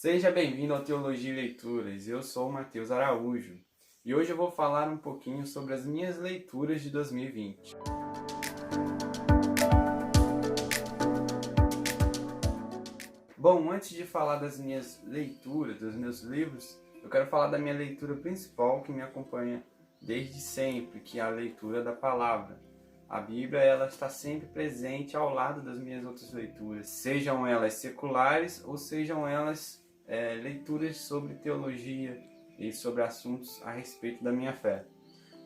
Seja bem-vindo ao Teologia e Leituras. Eu sou o Matheus Araújo e hoje eu vou falar um pouquinho sobre as minhas leituras de 2020. Bom, antes de falar das minhas leituras, dos meus livros, eu quero falar da minha leitura principal que me acompanha desde sempre, que é a leitura da palavra. A Bíblia ela está sempre presente ao lado das minhas outras leituras, sejam elas seculares ou sejam elas leituras sobre teologia e sobre assuntos a respeito da minha fé.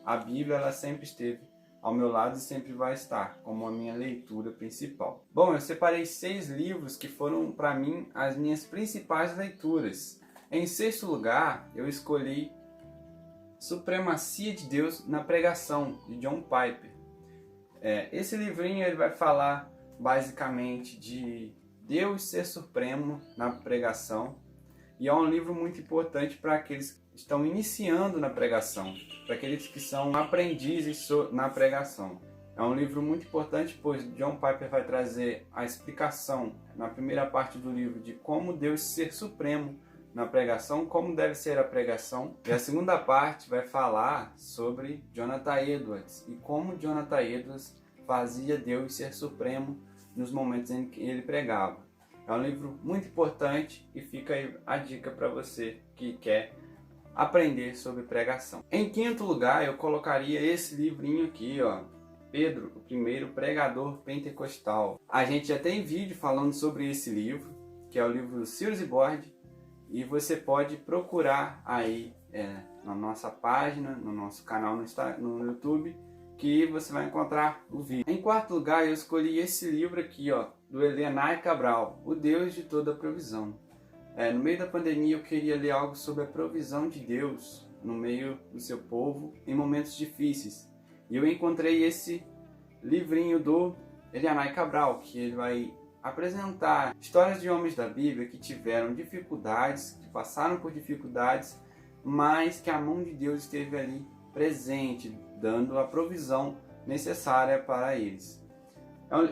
A Bíblia ela sempre esteve ao meu lado e sempre vai estar como a minha leitura principal. Bom, eu separei 6 livros que foram para mim as minhas principais leituras. Em sexto lugar, eu escolhi Supremacia de Deus na Pregação, de John Piper. Esse livrinho ele vai falar basicamente de Deus ser supremo na pregação e é um livro muito importante para aqueles que estão iniciando na pregação, para aqueles que são aprendizes na pregação. É um livro muito importante, pois John Piper vai trazer a explicação na primeira parte do livro de como Deus ser supremo na pregação, como deve ser a pregação. E a segunda parte vai falar sobre Jonathan Edwards e como Jonathan Edwards fazia Deus ser supremo nos momentos em que ele pregava. É um livro muito importante e fica aí a dica para você que quer aprender sobre pregação. Em quinto lugar, eu colocaria esse livrinho aqui, ó, Pedro, o primeiro pregador pentecostal. A gente já tem vídeo falando sobre esse livro, que é o livro do Sears e Board, e você pode procurar aí na nossa página, no nosso canal no YouTube, que você vai encontrar o vídeo. Em quarto lugar, eu escolhi esse livro aqui, ó, do Elianai Cabral, O Deus de Toda Provisão. No meio da pandemia, eu queria ler algo sobre a provisão de Deus no meio do seu povo em momentos difíceis. E eu encontrei esse livrinho do Elianai Cabral, que ele vai apresentar histórias de homens da Bíblia que tiveram dificuldades, que passaram por dificuldades, mas que a mão de Deus esteve ali presente, dando a provisão necessária para eles.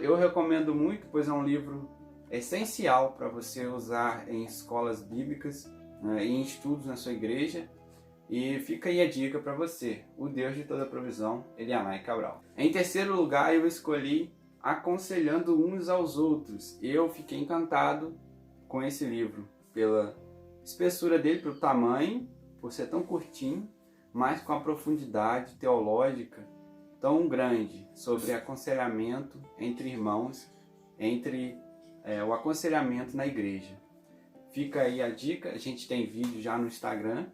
Eu recomendo muito, pois é um livro essencial para você usar em escolas bíblicas, né, e em estudos na sua igreja. E fica aí a dica para você, O Deus de Toda Provisão, Elianai Cabral. Em terceiro lugar, eu escolhi Aconselhando Uns aos Outros. Eu fiquei encantado com esse livro, pela espessura dele, pelo tamanho, por ser tão curtinho, mas com a profundidade teológica tão grande sobre aconselhamento entre irmãos, entre o aconselhamento na igreja. Fica aí a dica, a gente tem vídeo já no Instagram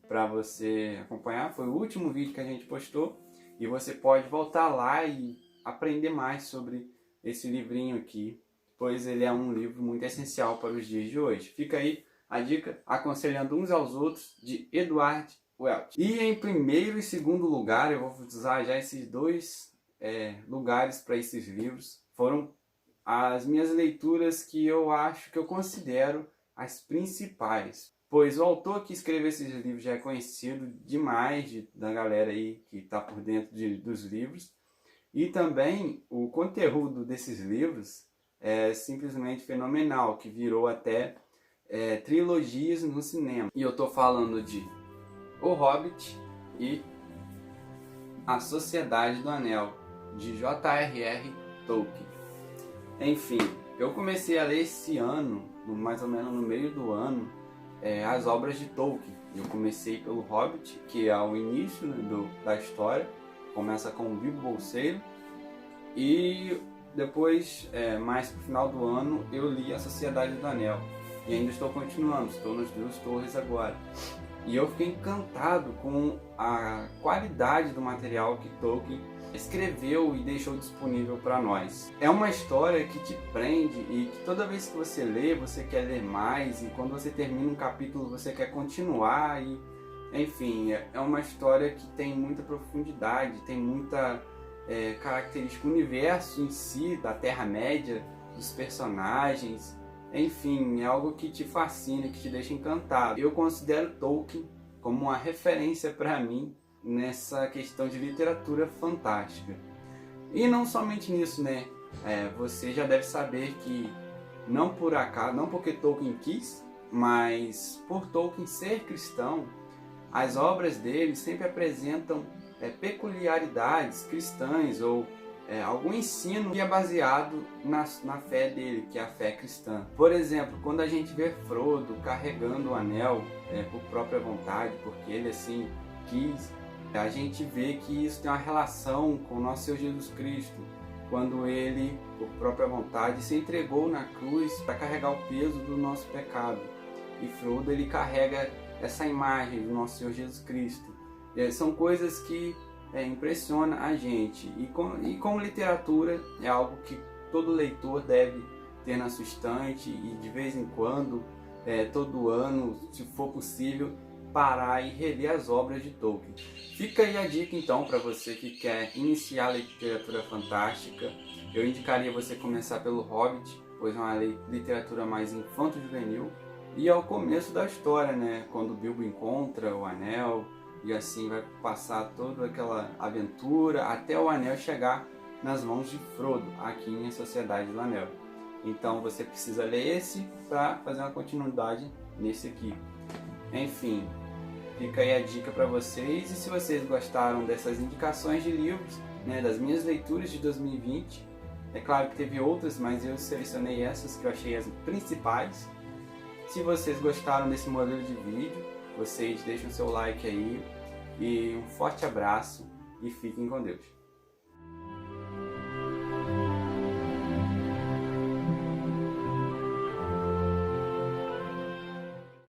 para você acompanhar, foi o último vídeo que a gente postou e você pode voltar lá e aprender mais sobre esse livrinho aqui, pois ele é um livro muito essencial para os dias de hoje. Fica aí a dica, Aconselhando Uns aos Outros, de Edward Welch. E em primeiro e segundo lugar, eu vou usar já esses dois lugares para esses livros, foram as minhas leituras que eu acho, que eu considero as principais. Pois o autor que escreveu esses livros já é conhecido demais da galera aí que está por dentro dos livros. E também o conteúdo desses livros é simplesmente fenomenal, que virou até trilogias no cinema. E eu estou falando de O Hobbit e A Sociedade do Anel, de J.R.R. Tolkien. Enfim, eu comecei a ler esse ano, mais ou menos no meio do ano, as obras de Tolkien. Eu comecei pelo Hobbit, que é o início, né, da história, começa com o Bilbo Bolseiro, e depois, mais pro final do ano, eu li A Sociedade do Anel, e ainda estou continuando, estou nas 2 torres agora. E eu fiquei encantado com a qualidade do material que Tolkien escreveu e deixou disponível para nós. É uma história que te prende e que toda vez que você lê, você quer ler mais, e quando você termina um capítulo você quer continuar, e enfim, é uma história que tem muita profundidade, tem muita característica, o universo em si, da Terra-média, dos personagens, enfim, é algo que te fascina, que te deixa encantado. Eu considero Tolkien como uma referência para mim nessa questão de literatura fantástica. E não somente nisso, né? Você já deve saber que não por acaso, não porque Tolkien quis, mas por Tolkien ser cristão, as obras dele sempre apresentam peculiaridades cristãs ou algum ensino que é baseado na fé dele, que é a fé cristã. Por exemplo, quando a gente vê Frodo carregando o anel por própria vontade, porque ele assim quis, a gente vê que isso tem uma relação com o nosso Senhor Jesus Cristo, quando ele, por própria vontade, se entregou na cruz para carregar o peso do nosso pecado. E Frodo, ele carrega essa imagem do nosso Senhor Jesus Cristo. São coisas que impressionam a gente. E como literatura, é algo que todo leitor deve ter na sua estante e de vez em quando, todo ano, se for possível, parar e reler as obras de Tolkien. Fica aí a dica então para você que quer iniciar a literatura fantástica. Eu indicaria você começar pelo Hobbit, pois é uma literatura mais infanto-juvenil. E ao começo da história, né, quando Bilbo encontra o Anel e assim vai passar toda aquela aventura até o Anel chegar nas mãos de Frodo, aqui em A Sociedade do Anel. Então você precisa ler esse para fazer uma continuidade nesse aqui. Enfim, fica aí a dica para vocês. E se vocês gostaram dessas indicações de livros, né, das minhas leituras de 2020, é claro que teve outras, mas eu selecionei essas que eu achei as principais. Se vocês gostaram desse modelo de vídeo, vocês deixam seu like aí, e um forte abraço e fiquem com Deus.